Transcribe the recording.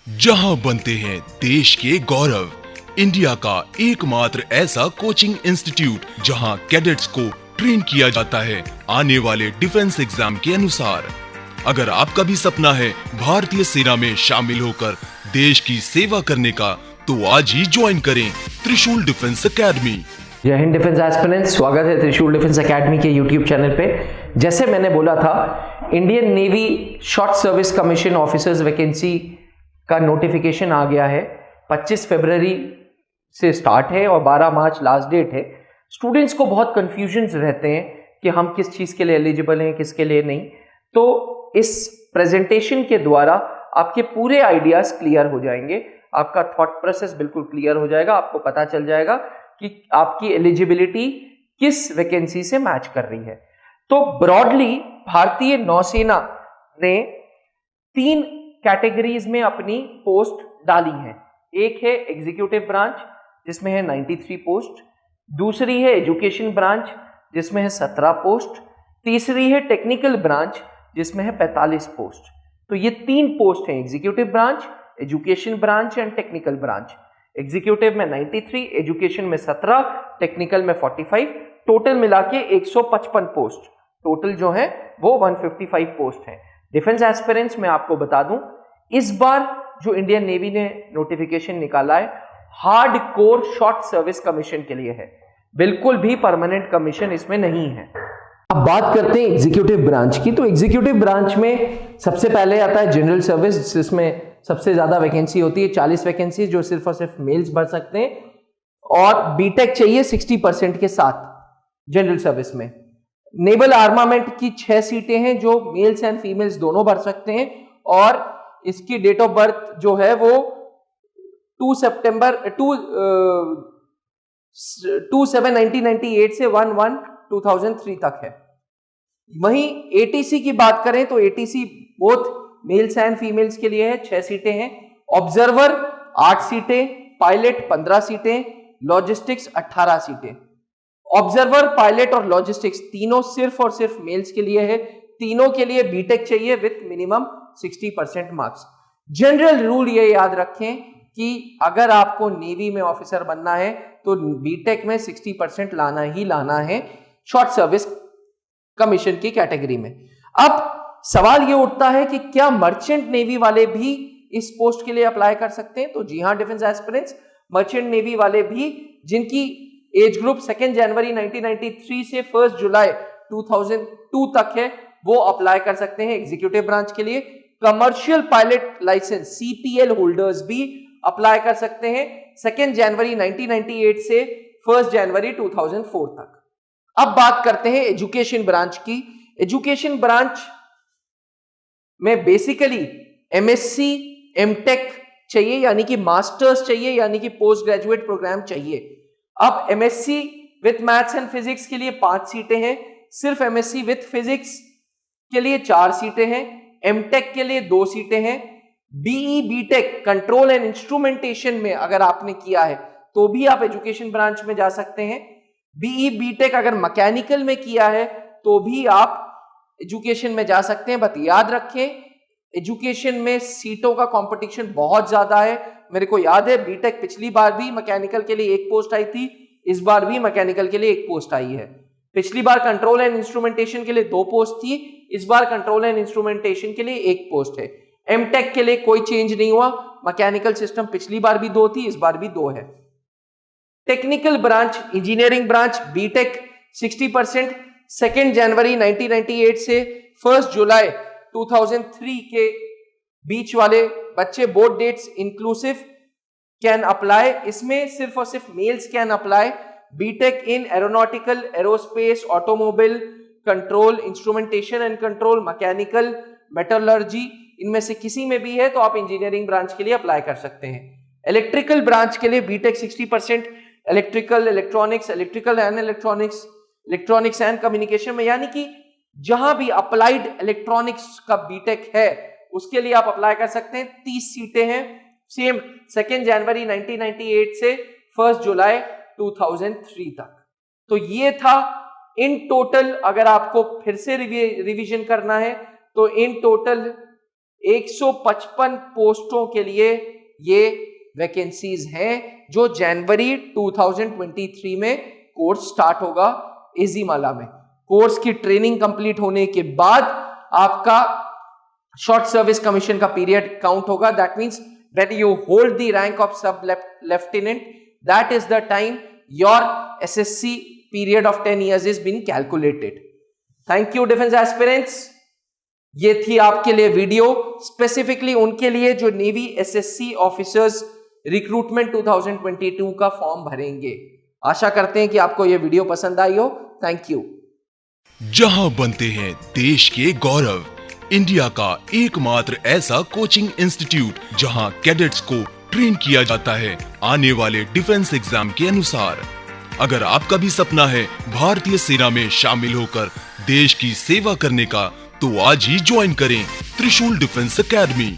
जहां बनते हैं देश के गौरव, इंडिया का एकमात्र ऐसा कोचिंग इंस्टीट्यूट जहां कैडेट्स को ट्रेन किया जाता है आने वाले डिफेंस एग्जाम के अनुसार। अगर आपका भी सपना है भारतीय सेना में शामिल होकर देश की सेवा करने का, तो आज ही ज्वाइन करें त्रिशूल डिफेंस एकेडमी। जय हिंद डिफेंस एस्पिरेंट्स, स्वागत है त्रिशूल डिफेंस एकेडमी के यूट्यूब चैनल पे। जैसे मैंने बोला था, Indian navy short service commission officers vacancy का नोटिफिकेशन आ गया है। 25 फरवरी से स्टार्ट है और 12 मार्च लास्ट डेट है। स्टूडेंट्स को बहुत कन्फ्यूजन्स रहते हैं कि हम किस चीज़ के लिए एलिजिबल हैं, किसके लिए नहीं। तो इस प्रेजेंटेशन के द्वारा आपके पूरे आइडियाज क्लियर हो जाएंगे, आपका थॉट प्रोसेस बिल्कुल क्लियर हो जाएगा। आपको पता चल जाएगा कि आपकी एलिजिबिलिटी किस वैकेंसी से मैच कर रही है। तो ब्रॉडली भारतीय नौसेना ने 3 कैटेगरीज में अपनी पोस्ट डाली हैं। एक है एग्जीक्यूटिव ब्रांच जिसमें है 93 पोस्ट, दूसरी है एजुकेशन ब्रांच जिसमें है 17 पोस्ट, तीसरी है टेक्निकल ब्रांच जिसमें है 45 पोस्ट। तो ये 3 पोस्ट हैं, executive branch, education branch and technical branch. Executive में 93, एजुकेशन में 17, टेक्निकल में 45, टोटल मिला के 155 पोस्ट। टोटल जो है वो 155 पोस्ट हैं। डिफेंस एस्पिरेंट्स में आपको बता दूं, इस बार जो इंडियन नेवी ने नोटिफिकेशन निकाला है hard core short service commission के लिए है, बिल्कुल भी परमानेंट कमीशन इसमें नहीं है। अब बात करते हैं एग्जीक्यूटिव ब्रांच की। तो एग्जीक्यूटिव ब्रांच में सबसे पहले आता है जनरल सर्विस, जिसमें सबसे ज्यादा वैकेंसी होती है, 40 वैकेंसी जो सिर्फ और सिर्फ मेल्स भर सकते हैं, और बीटेक चाहिए 60% के साथ जनरल सर्विस में। नेवल आर्मामेंट की 6 सीटें हैं जो मेल्स एंड फीमेल्स दोनों भर सकते हैं, और इसकी डेट ऑफ बर्थ जो है वो 2/7/1998 से 1/1/2003 तक है। वहीं एटीसी की बात करें तो ATC both males and females के लिए है, 6 सीटें हैं। ऑब्जर्वर 8 सीटें, पायलट 15 सीटें, लॉजिस्टिक्स 18 सीटें। ऑब्जर्वर, पायलट और लॉजिस्टिक्स तीनों सिर्फ और सिर्फ मेल्स के लिए है। तीनों के लिए बीटेक चाहिए with minimum 60% marks. General rule ये याद रखें कि अगर आपको नेवी में ऑफिसर बनना है तो बीटेक में 60% लाना ही लाना है शॉर्ट सर्विस कमीशन की कैटेगरी में। अब सवाल ये उठता है कि क्या मर्चेंट नेवी वाले भी इस पोस्ट के लिए अप्लाई कर सकते हैं? तो जी हां डिफेंस एस्पिरेंट्स, मर्चेंट नेवी वाले भी जिनकी एज ग्रुप 2 जनवरी 1993 से 1 जुलाई 2002 तक है, वो अप्लाई कर सकते हैं एग्जीक्यूटिव ब्रांच के लिए। Commercial pilot licence CPL holders भी अप्लाई कर सकते हैं 2 जनवरी 1998 से 1 जनवरी 2004 तक। अब बात करते हैं एजुकेशन ब्रांच की। एजुकेशन ब्रांच में बेसिकली एमएससी, एमटेक चाहिए, यानी कि मास्टर्स चाहिए, यानी कि पोस्ट ग्रेजुएट प्रोग्राम चाहिए। अब MSc with maths and physics के लिए 5 सीटें हैं, सिर्फ एमएससी विथ फिजिक्स के लिए 4 सीटें हैं, एमटेक के लिए 2 सीटें हैं। BE B Tech control and instrumentation में अगर आपने किया है तो भी आप एजुकेशन ब्रांच में जा सकते हैं। बीई बीटेक अगर मैकेनिकल में किया है तो भी आप एजुकेशन में जा सकते हैं। बट याद रखें, एजुकेशन में सीटों का कंपटीशन बहुत ज्यादा है। मेरे को याद है बीटेक पिछली बार भी मैकेनिकल के लिए 1 पोस्ट आई थी, इस बार भी मैकेनिकल के लिए 1 पोस्ट आई है। पिछली बार कंट्रोल एंड इंस्ट्रूमेंटेशन के लिए 2 पोस्ट थी, इस बार कंट्रोल एंड इंस्ट्रूमेंटेशन के लिए 1 पोस्ट है। एमटेक के लिए कोई चेंज नहीं हुआ, मैकेनिकल सिस्टम पिछली बार भी 2 थी, इस बार भी 2 है। Technical branch, engineering branch, B Tech 60%, 2 जनवरी 1998 से 1 जुलाई 2003 के बीच वाले बच्चे, board dates inclusive, can apply. इसमें सिर्फ और सिर्फ males can apply. B Tech in aeronautical, aerospace, automobile, control, instrumentation and control, mechanical, metallurgy, इनमें से किसी में भी है तो आप इंजीनियरिंग ब्रांच के लिए अप्लाई कर सकते हैं। इलेक्ट्रिकल ब्रांच के लिए B Tech 60%, electrical, electronics, electrical and electronics, electronics and communication में, यानी कि जहां भी अप्लाइड इलेक्ट्रॉनिक्स का बीटेक है उसके लिए आप अप्लाई कर सकते हैं। 30 सीटें हैं, सेम 2 जनवरी 1998 से 1 जुलाई 2003 तक। तो ये था इन टोटल। अगर आपको फिर से रिवीजन करना है तो इन टोटल 155 पोस्टों के लिए ये वैकेंसीज हैं जो जनवरी 2023 में कोर्स स्टार्ट होगा एजीमाला में। कोर्स की ट्रेनिंग कंप्लीट होने के बाद आपका शॉर्ट सर्विस कमीशन का पीरियड काउंट होगा। That means when you hold the rank of sub lieutenant, that is the time your SSC period of 10 years is been calculated. Thank you defence aspirants. ये थी आपके लिए video specifically उनके लिए जो navy SSC officers recruitment 2022 का form भरेंगे। आशा करते हैं कि आपको यह वीडियो पसंद आई हो। Thank you. जहां बनते हैं देश के गौरव, इंडिया का एकमात्र ऐसा कोचिंग इंस्टीट्यूट जहां कैडेट्स को ट्रेन किया जाता है आने वाले डिफेंस एग्जाम के अनुसार। अगर आपका भी सपना है भारतीय सेना में शामिल होकर देश की सेवा करने का, तो आज ही ज्वाइन करें त्रिशूल डिफेंस एकेडमी।